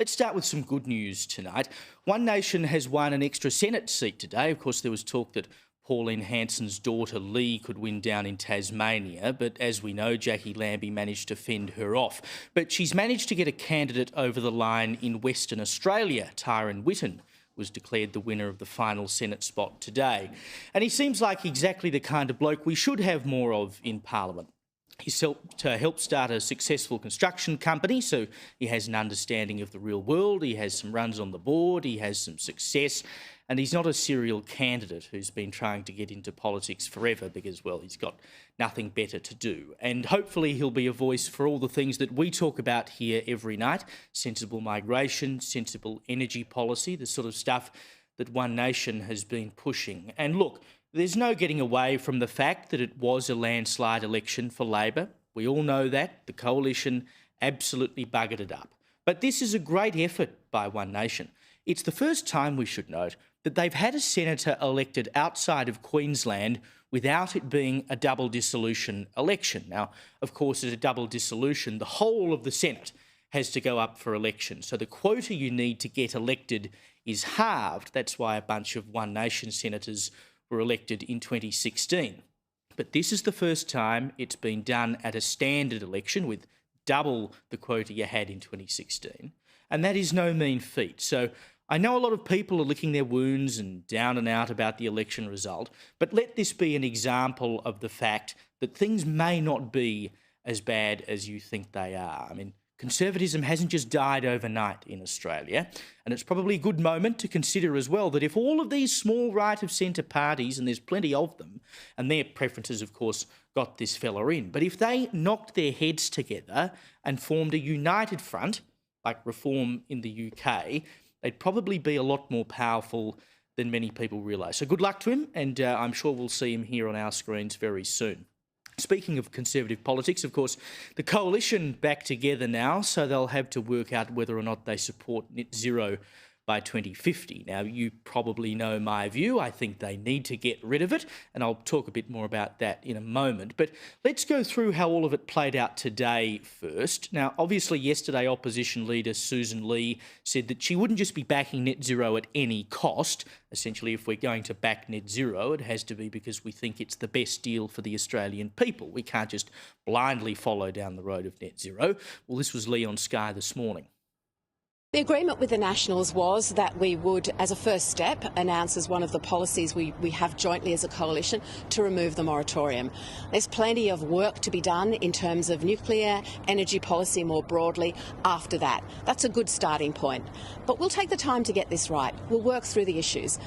Let's start with some good news tonight. One Nation has won an extra Senate seat today. Of course, there was talk that Pauline Hanson's daughter Lee could win down in Tasmania, but as we know, Jackie Lambie managed to fend her off. But she's managed to get a candidate over the line in Western Australia. Tyron Whitten was declared the winner of the final Senate spot today. And he seems like exactly the kind of bloke we should have more of in Parliament. He's helped start a successful construction company, so he has an understanding of the real world, he has some runs on the board, he has some success, and he's not a serial candidate who's been trying to get into politics forever because, well, he's got nothing better to do. And hopefully he'll be a voice for all the things that we talk about here every night: sensible migration, sensible energy policy, the sort of stuff that One Nation has been pushing. And look, there's no getting away from the fact that it was a landslide election for Labor. We all know that. The Coalition absolutely buggered it up. But this is a great effort by One Nation. It's the first time, we should note, that they've had a senator elected outside of Queensland without it being a double dissolution election. Now, of course, as a double dissolution, the whole of the Senate has to go up for election. So the quota you need to get elected is halved. That's why a bunch of One Nation senators were elected in 2016. But this is the first time it's been done at a standard election with double the quota you had in 2016. And that is no mean feat. So I know a lot of people are licking their wounds and down and out about the election result, but let this be an example of the fact that things may not be as bad as you think they are. I mean, Conservatism hasn't just died overnight in Australia, and it's probably a good moment to consider as well that if all of these small right-of-centre parties, and there's plenty of them, and their preferences, of course, got this fella in, but if they knocked their heads together and formed a united front, like Reform in the UK, they'd probably be a lot more powerful than many people realise. So good luck to him, and I'm sure we'll see him here on our screens very soon. Speaking of Conservative politics, of course, the Coalition back together now, so they'll have to work out whether or not they support net zero by 2050. Now, you probably know my view. I think they need to get rid of it, and I'll talk a bit more about that in a moment. But let's go through how all of it played out today first. Now, obviously, yesterday, opposition leader Susan Lee said that she wouldn't just be backing net zero at any cost. Essentially, if we're going to back net zero, it has to be because we think it's the best deal for the Australian people. We can't just blindly follow down the road of net zero. Well, this was Lee on Sky this morning. The agreement with the Nationals was that we would, as a first step, announce as one of the policies we have jointly as a coalition to remove the moratorium. There's plenty of work to be done in terms of nuclear energy policy more broadly after that. That's a good starting point. But we'll take the time to get this right. We'll work through the issues.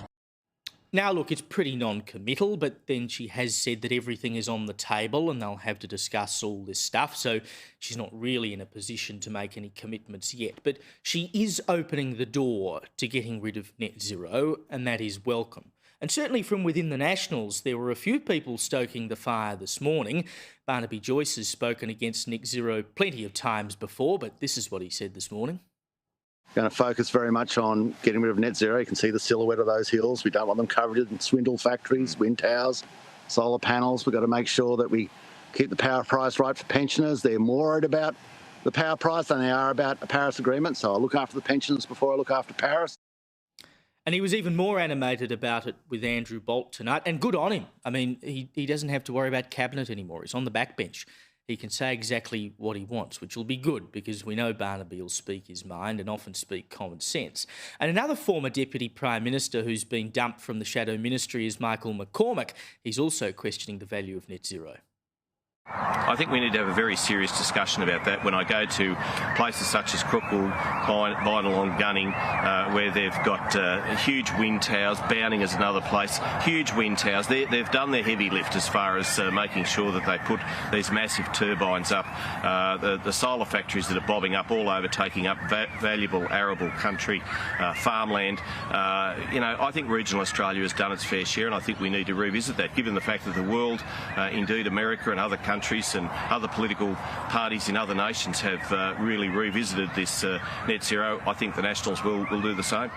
Now, look, it's pretty non-committal, but then she has said that everything is on the table and they'll have to discuss all this stuff, so she's not really in a position to make any commitments yet. But she is opening the door to getting rid of net zero, and that is welcome. And certainly from within the Nationals, there were a few people stoking the fire this morning. Barnaby Joyce has spoken against net zero plenty of times before, but this is what he said this morning. Going to focus very much on getting rid of net zero. You can see the silhouette of those hills. We don't want them covered in swindle factories, wind towers, solar panels. We've got to make sure that we keep the power price right for pensioners. They're more worried about the power price than they are about a Paris agreement. So I'll look after the pensioners before I look after Paris. And he was even more animated about it with Andrew Bolt tonight, and good on him. I mean, he doesn't have to worry about cabinet anymore. He's on the backbench. He can say exactly what he wants, which will be good because we know Barnaby will speak his mind and often speak common sense. And another former Deputy Prime Minister who's been dumped from the Shadow Ministry is Michael McCormack. He's also questioning the value of net zero. I think we need to have a very serious discussion about that. When I go to places such as Crookville, Bynalong, Gunning, where they've got huge wind towers, Bounding is another place, huge wind towers. They've done their heavy lift as far as making sure that they put these massive turbines up. The solar factories that are bobbing up all over, taking up valuable arable country, farmland. I think regional Australia has done its fair share, and I think we need to revisit that, given the fact that the world, indeed America and other countries and other political parties in other nations have really revisited this net zero. I think the Nationals will do the same.